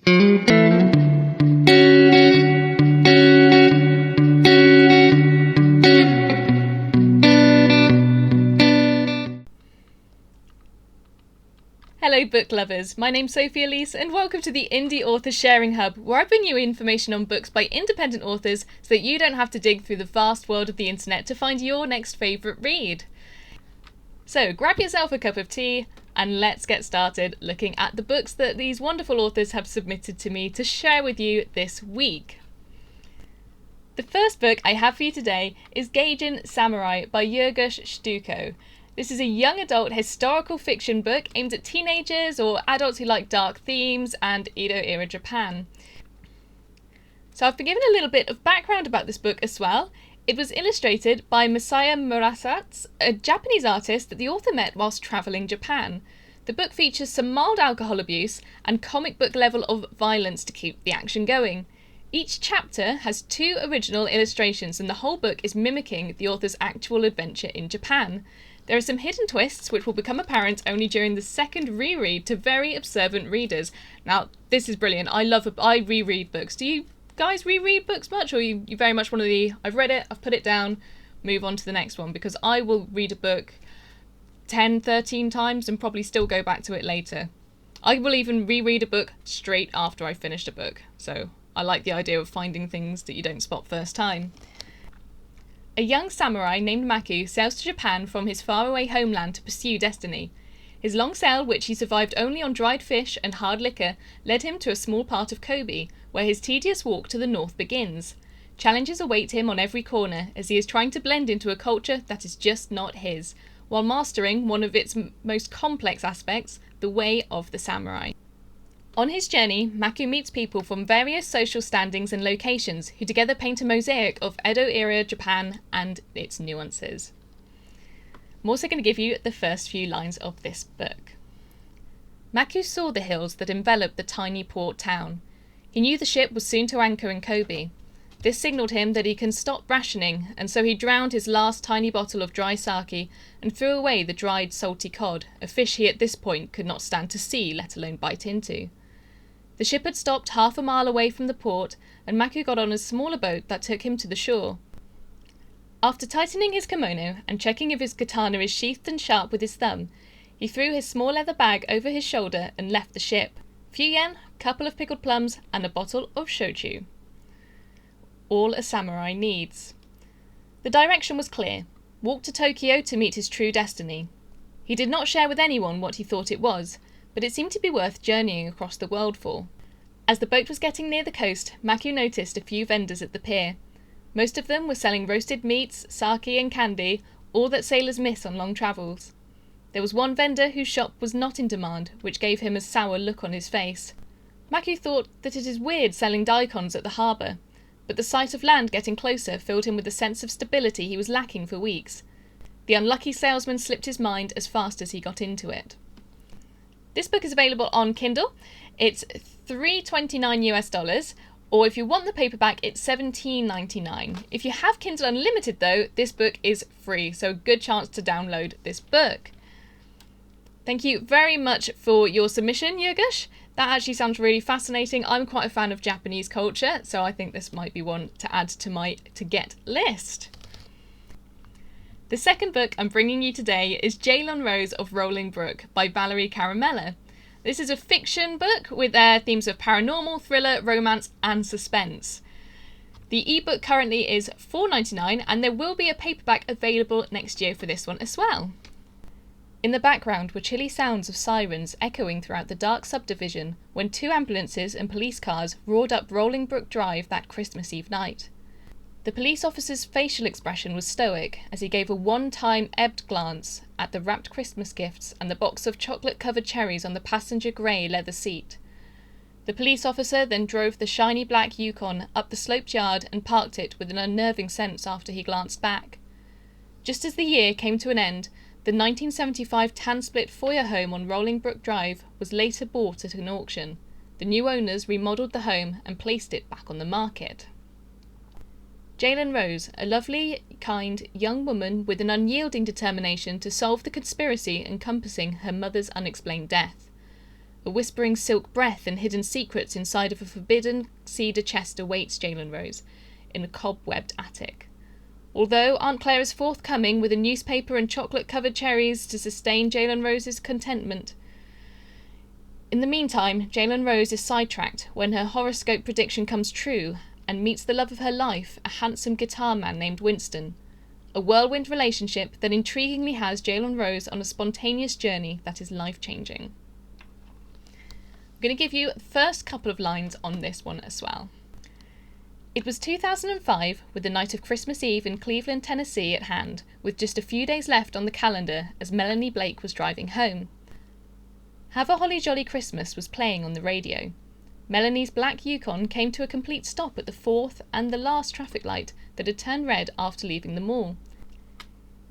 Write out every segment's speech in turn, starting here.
Hello book lovers, my name's Sophie Elise and welcome to the Indie Author Sharing Hub, where I bring you information on books by independent authors so that you don't have to dig through the vast world of the internet to find your next favourite read. So grab yourself a cup of tea and let's get started looking at the books that these wonderful authors have submitted to me to share with you this week. The first book I have for you today is Gaijin Samurai by Yergush Stuko. This is a young adult historical fiction book aimed at teenagers or adults who like dark themes and Edo-era Japan. So I've been given a little bit of background about this book as well. It was illustrated by Masaya Murasatsu, a Japanese artist that the author met whilst travelling Japan. The book features some mild alcohol abuse and comic book level of violence to keep the action going. Each chapter has 2 original illustrations and the whole book is mimicking the author's actual adventure in Japan. There are some hidden twists which will become apparent only during the second reread to very observant readers. Now, this is brilliant. I reread books. Do you guys reread books much, or you very much one of the, I've read it, I've put it down, move on to the next one? Because I will read a book 10, 13 times and probably still go back to it later. I will even reread a book straight after I finished a book. So I like the idea of finding things that you don't spot first time. A young samurai named Maku sails to Japan from his faraway homeland to pursue destiny. His long sail, which he survived only on dried fish and hard liquor, led him to a small part of Kobe, where his tedious walk to the north begins. Challenges await him on every corner as he is trying to blend into a culture that is just not his, while mastering one of its most complex aspects, the way of the samurai. On his journey, Maku meets people from various social standings and locations who together paint a mosaic of Edo-era Japan and its nuances. I'm also going to give you the first few lines of this book. Maku saw the hills that enveloped the tiny port town. He knew the ship was soon to anchor in Kobe. This signalled him that he can stop rationing, and so he drowned his last tiny bottle of dry sake and threw away the dried salty cod, a fish he at this point could not stand to see, let alone bite into. The ship had stopped half a mile away from the port, and Maku got on a smaller boat that took him to the shore. After tightening his kimono and checking if his katana is sheathed and sharp with his thumb, he threw his small leather bag over his shoulder and left the ship. Few yen, couple of pickled plums, and a bottle of shochu. All a samurai needs. The direction was clear. Walk to Tokyo to meet his true destiny. He did not share with anyone what he thought it was, but it seemed to be worth journeying across the world for. As the boat was getting near the coast, Maku noticed a few vendors at the pier. Most of them were selling roasted meats, sake and candy, all that sailors miss on long travels. There was one vendor whose shop was not in demand, which gave him a sour look on his face. Maku thought that it is weird selling daikons at the harbour, but the sight of land getting closer filled him with a sense of stability he was lacking for weeks. The unlucky salesman slipped his mind as fast as he got into it. This book is available on Kindle. It's $3.29 US, or if you want the paperback, it's $17.99. If you have Kindle Unlimited though, this book is free, so a good chance to download this book. Thank you very much for your submission, Yergush. That actually sounds really fascinating. I'm quite a fan of Japanese culture, so I think this might be one to add to my to-get list. The second book I'm bringing you today is Jaylon-Rose of Rolling Brook by Valerie Caramella. This is a fiction book with themes of paranormal, thriller, romance and suspense. The ebook currently is $4.99 and there will be a paperback available next year for this one as well. In the background were chilly sounds of sirens echoing throughout the dark subdivision when 2 ambulances and police cars roared up Rolling Brook Drive that Christmas Eve night. The police officer's facial expression was stoic as he gave a one-time ebbed glance at the wrapped Christmas gifts and the box of chocolate-covered cherries on the passenger grey leather seat. The police officer then drove the shiny black Yukon up the sloped yard and parked it with an unnerving sense after he glanced back. Just as the year came to an end, the 1975 tan-split foyer home on Rolling Brook Drive was later bought at an auction. The new owners remodelled the home and placed it back on the market. Jaylon-Rose, a lovely, kind, young woman with an unyielding determination to solve the conspiracy encompassing her mother's unexplained death. A whispering silk breath and hidden secrets inside of a forbidden cedar chest awaits Jaylon-Rose in a cobwebbed attic. Although Aunt Claire is forthcoming with a newspaper and chocolate-covered cherries to sustain Jaylon-Rose's contentment. In the meantime, Jaylon-Rose is sidetracked when her horoscope prediction comes true and meets the love of her life, a handsome guitar man named Winston. A whirlwind relationship that intriguingly has Jaylon-Rose on a spontaneous journey that is life-changing. I'm going to give you the first couple of lines on this one as well. It was 2005, with the night of Christmas Eve in Cleveland, Tennessee at hand, with just a few days left on the calendar as Melanie Blake was driving home. Have a Holly Jolly Christmas was playing on the radio. Melanie's black Yukon came to a complete stop at the fourth and the last traffic light that had turned red after leaving the mall.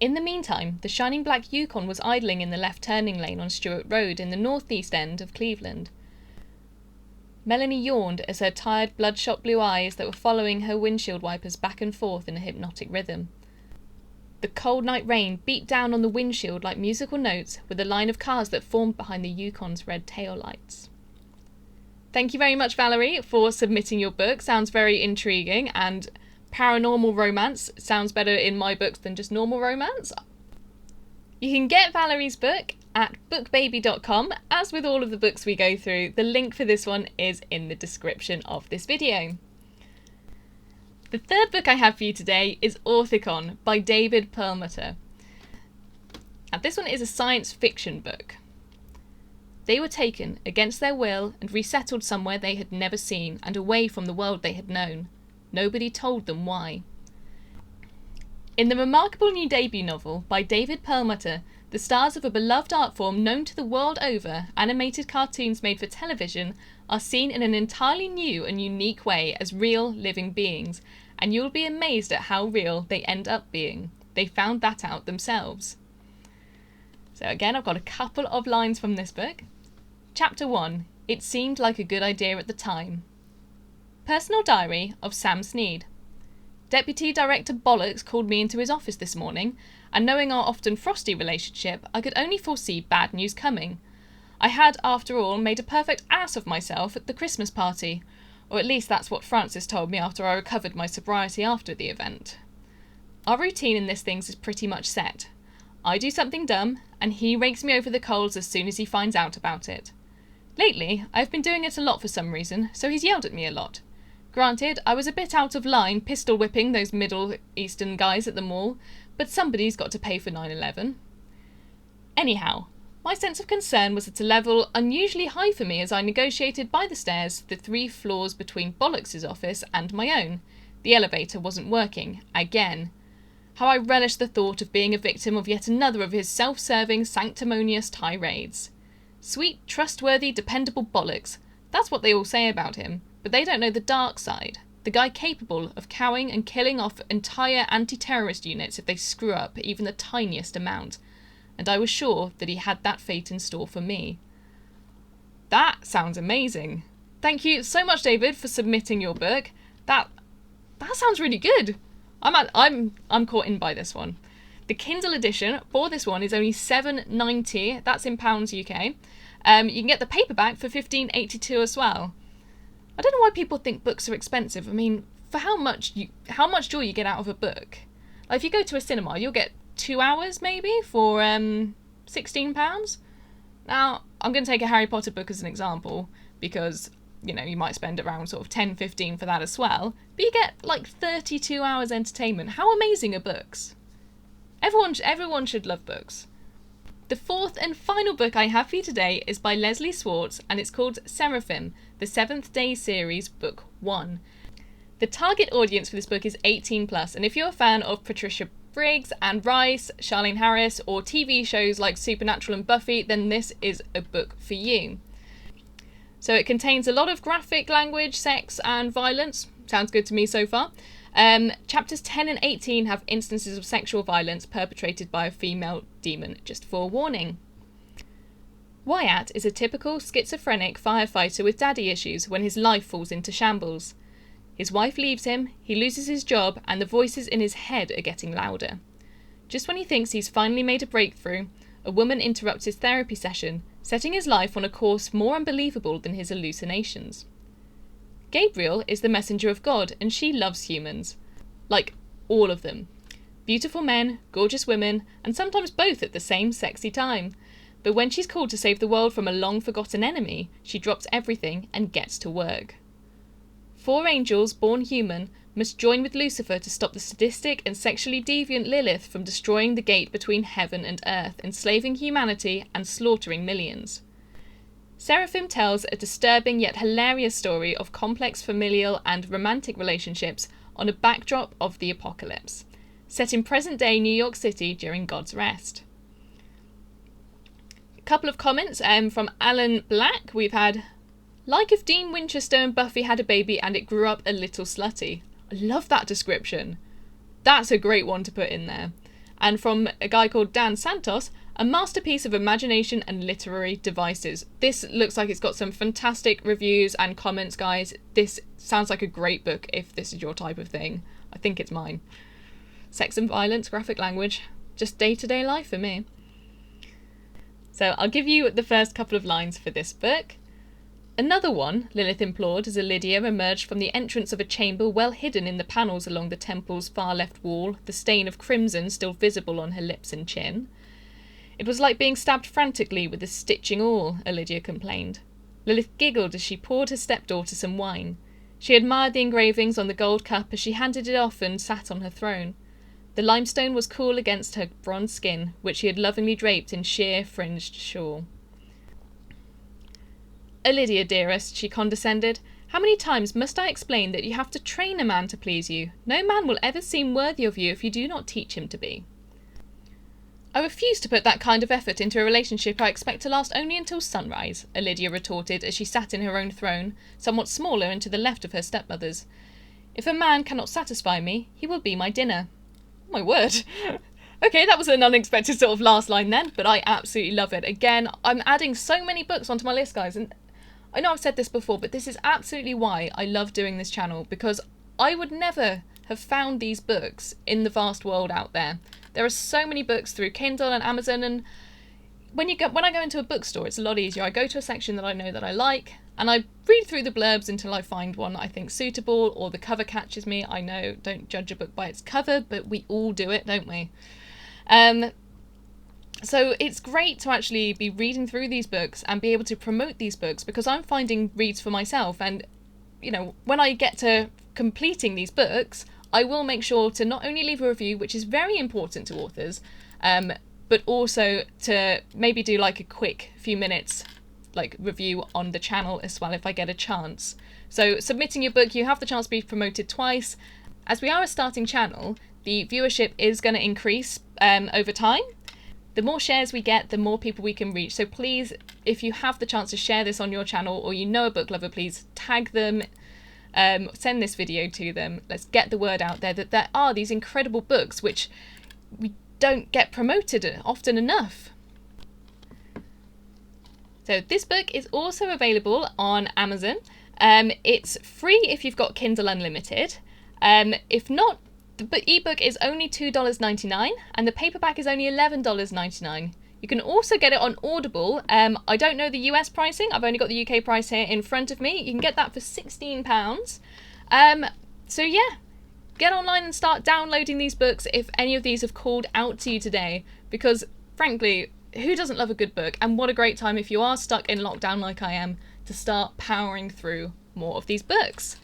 In the meantime, the shining black Yukon was idling in the left turning lane on Stewart Road in the northeast end of Cleveland. Melanie yawned as her tired, bloodshot blue eyes that were following her windshield wipers back and forth in a hypnotic rhythm. The cold night rain beat down on the windshield like musical notes with a line of cars that formed behind the Yukon's red taillights. Thank you very much, Valerie, for submitting your book. Sounds very intriguing, and paranormal romance sounds better in my books than just normal romance. You can get Valerie's book at bookbaby.com. As with all of the books we go through, the link for this one is in the description of this video. The third book I have for you today is Orthicon by David Perlmutter. And this one is a science fiction book. They were taken against their will and resettled somewhere they had never seen and away from the world they had known. Nobody told them why. In the remarkable new debut novel by David Perlmutter, the stars of a beloved art form known to the world over, animated cartoons made for television, are seen in an entirely new and unique way as real living beings, and you'll be amazed at how real they end up being. They found that out themselves. So again, I've got a couple of lines from this book. Chapter 1. It seemed like a good idea at the time. Personal diary of Sam Sneed. Deputy Director Bollocks called me into his office this morning, and knowing our often frosty relationship, I could only foresee bad news coming. I had, after all, made a perfect ass of myself at the Christmas party, or at least that's what Francis told me after I recovered my sobriety after the event. Our routine in this thing is pretty much set. I do something dumb, and he rakes me over the coals as soon as he finds out about it. Lately, I've been doing it a lot for some reason, so he's yelled at me a lot. Granted, I was a bit out of line pistol whipping those Middle Eastern guys at the mall, but somebody's got to pay for 9/11. Anyhow, my sense of concern was at a level unusually high for me as I negotiated by the stairs the 3 floors between Bollocks' office and my own. The elevator wasn't working, again. How I relished the thought of being a victim of yet another of his self-serving, sanctimonious tirades. Sweet, trustworthy, dependable Bollocks. That's what they all say about him. But they don't know the dark side. The guy capable of cowing and killing off entire anti-terrorist units if they screw up even the tiniest amount. And I was sure that he had that fate in store for me. That sounds amazing. Thank you so much, David, for submitting your book. That sounds really good. I'm caught in by this one. The Kindle edition for this one is only £7.90. That's in pounds UK. You can get the paperback for £15.82 as well. I don't know why people think books are expensive. I mean, for how much joy you get out of a book? Like if you go to a cinema, you'll get 2 hours maybe for £16. Now, I'm going to take a Harry Potter book as an example because, you know, you might spend around sort of 10, 15 for that as well. But you get like 32 hours entertainment. How amazing are books? Everyone should love books. The fourth and final book I have for you today is by Leslie Swartz, and it's called Seraphim, the 7th Day Series, Book 1. The target audience for this book is 18+, and if you're a fan of Patricia Briggs, Anne Rice, Charlene Harris, or TV shows like Supernatural and Buffy, then this is a book for you. So it contains a lot of graphic language, sex, and violence. Sounds good to me so far. Chapters 10 and 18 have instances of sexual violence perpetrated by a female demon, just forewarning. Wyatt is a typical schizophrenic firefighter with daddy issues when his life falls into shambles. His wife leaves him, he loses his job, and the voices in his head are getting louder. Just when he thinks he's finally made a breakthrough, a woman interrupts his therapy session setting his life on a course more unbelievable than his hallucinations. Gabriel is the messenger of God, and she loves humans. Like, all of them. Beautiful men, gorgeous women, and sometimes both at the same sexy time. But when she's called to save the world from a long-forgotten enemy, she drops everything and gets to work. 4 angels, born human, must join with Lucifer to stop the sadistic and sexually deviant Lilith from destroying the gate between heaven and earth, enslaving humanity and slaughtering millions. Seraphim tells a disturbing yet hilarious story of complex familial and romantic relationships on a backdrop of the apocalypse, set in present-day New York City during God's rest. A couple of comments from Alan Black. We've had, like if Dean Winchester and Buffy had a baby and it grew up a little slutty. I love that description. That's a great one to put in there. And from a guy called Dan Santos, a masterpiece of imagination and literary devices. This looks like it's got some fantastic reviews and comments, guys. This sounds like a great book if this is your type of thing. I think it's mine. Sex and violence, graphic language, just day-to-day life for me. So I'll give you the first couple of lines for this book. Another one, Lilith implored as Lydia emerged from the entrance of a chamber well hidden in the panels along the temple's far left wall, the stain of crimson still visible on her lips and chin. It was like being stabbed frantically with a stitching awl, Lydia complained. Lilith giggled as she poured her stepdaughter some wine. She admired the engravings on the gold cup as she handed it off and sat on her throne. The limestone was cool against her bronze skin, which she had lovingly draped in sheer fringed shawl. Lydia, dearest, she condescended, how many times must I explain that you have to train a man to please you? No man will ever seem worthy of you if you do not teach him to be. I refuse to put that kind of effort into a relationship I expect to last only until sunrise, Lydia retorted as she sat in her own throne, somewhat smaller and to the left of her stepmother's. If a man cannot satisfy me, he will be my dinner. Oh, my word. Okay, that was an unexpected sort of last line then, but I absolutely love it. Again, I'm adding so many books onto my list, guys, and I know I've said this before, but this is absolutely why I love doing this channel, because I would never have found these books in the vast world out there. There are so many books through Kindle and Amazon, and when I go into a bookstore, it's a lot easier. I go to a section that I know that I like, and I read through the blurbs until I find one I think suitable, or the cover catches me. I know, don't judge a book by its cover, but we all do it, don't we? So it's great to actually be reading through these books and be able to promote these books, because I'm finding reads for myself, and you know, when I get to completing these books, I will make sure to not only leave a review, which is very important to authors, but also to maybe do like a quick few minutes like review on the channel as well if I get a chance. So submitting your book, you have the chance to be promoted twice. As we are a starting channel, the viewership is going to increase over time. The more shares we get, the more people we can reach. So please, if you have the chance to share this on your channel, or you know a book lover, please tag them, send this video to them. Let's get the word out there that there are these incredible books which we don't get promoted often enough. So this book is also available on Amazon. It's free if you've got Kindle Unlimited. If not, the ebook is only $2.99 and the paperback is only $11.99. You can also get it on Audible. I don't know the US pricing. I've only got the UK price here in front of me. You can get that for £16. So yeah, get online and start downloading these books if any of these have called out to you today, because frankly, who doesn't love a good book? And what a great time if you are stuck in lockdown like I am to start powering through more of these books.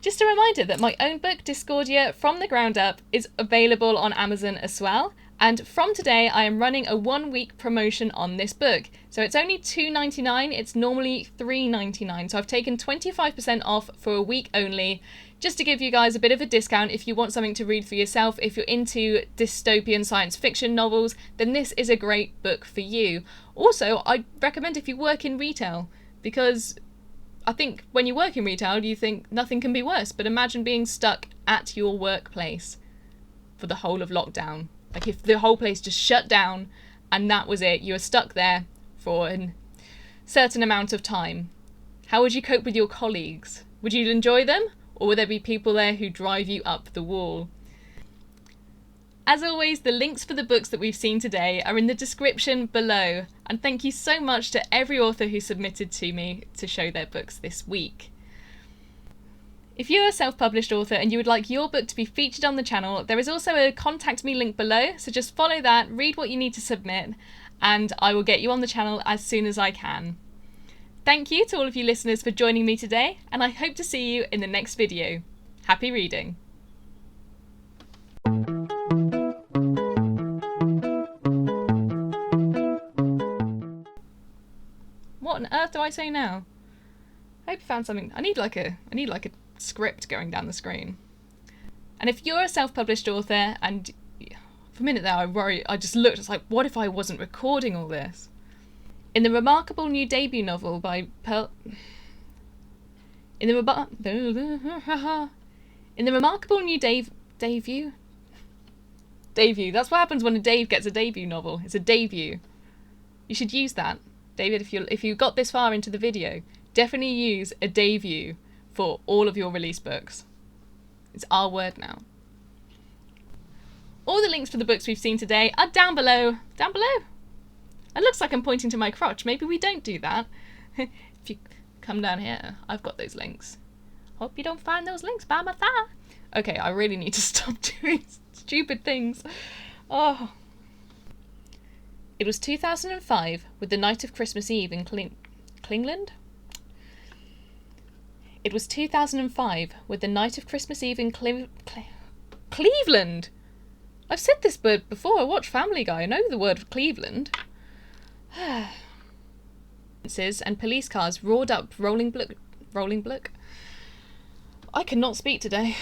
Just a reminder that my own book, Discordia From the Ground Up, is available on Amazon as well. And from today, I am running a 1-week promotion on this book. So it's only $2.99, it's normally $3.99. So I've taken 25% off for a week only, just to give you guys a bit of a discount if you want something to read for yourself. If you're into dystopian science fiction novels, then this is a great book for you. Also, I recommend if you work in retail, because I think when you work in retail, you think nothing can be worse, but imagine being stuck at your workplace for the whole of lockdown. Like if the whole place just shut down and that was it, you were stuck there for a certain amount of time. How would you cope with your colleagues? Would you enjoy them? Or would there be people there who drive you up the wall? As always, the links for the books that we've seen today are in the description below, and thank you so much to every author who submitted to me to show their books this week. If you're a self-published author and you would like your book to be featured on the channel, there is also a contact me link below, so just follow that, read what you need to submit, and I will get you on the channel as soon as I can. Thank you to all of you listeners for joining me today, and I hope to see you in the next video. Happy reading! What on earth do I say now? I hope you found something. I need like a script going down the screen. And if you're a self-published author, and for a minute there I just looked, it's like, what if I wasn't recording all this? In the remarkable new debut novel by In the remarkable new debut, that's what happens when a Dave gets a debut novel. It's a debut. You should use that, David, if you got this far into the video. Definitely use a debut for all of your release books. It's our word now. All the links for the books we've seen today are down below. Down below. It looks like I'm pointing to my crotch. Maybe we don't do that. If you come down here, I've got those links. Hope you don't find those links by my thigh. Okay, I really need to stop doing stupid things. Oh. It was 2005 with the night of Christmas Eve in Klingland? It was 2005 with the night of Christmas Eve in Cleveland. I've said this word before. I watch Family Guy. I know the word Cleveland. And police cars roared up rolling Brook. I cannot speak today.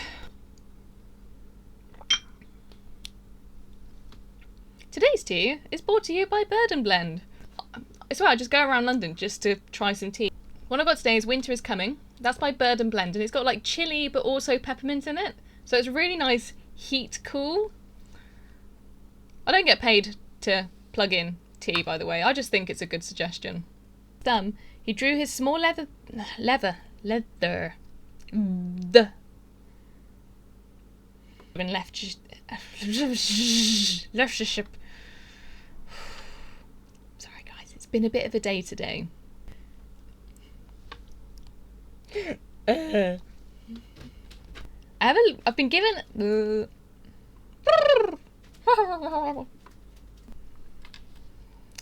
Today's tea is brought to you by Bird and Blend. I swear I just go around London just to try some tea. What I've got today is Winter is Coming. That's by Bird and Blend, and it's got like chili but also peppermint in it. So it's really nice heat cool. I don't get paid to plug in tea, by the way. I just think it's a good suggestion. He drew his small leather and Leicestershire. Sorry guys, it's been a bit of a day today. I've been given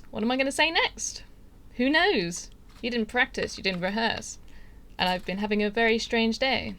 what am I going to say next? Who knows? You didn't practice, you didn't rehearse. And I've been having a very strange day.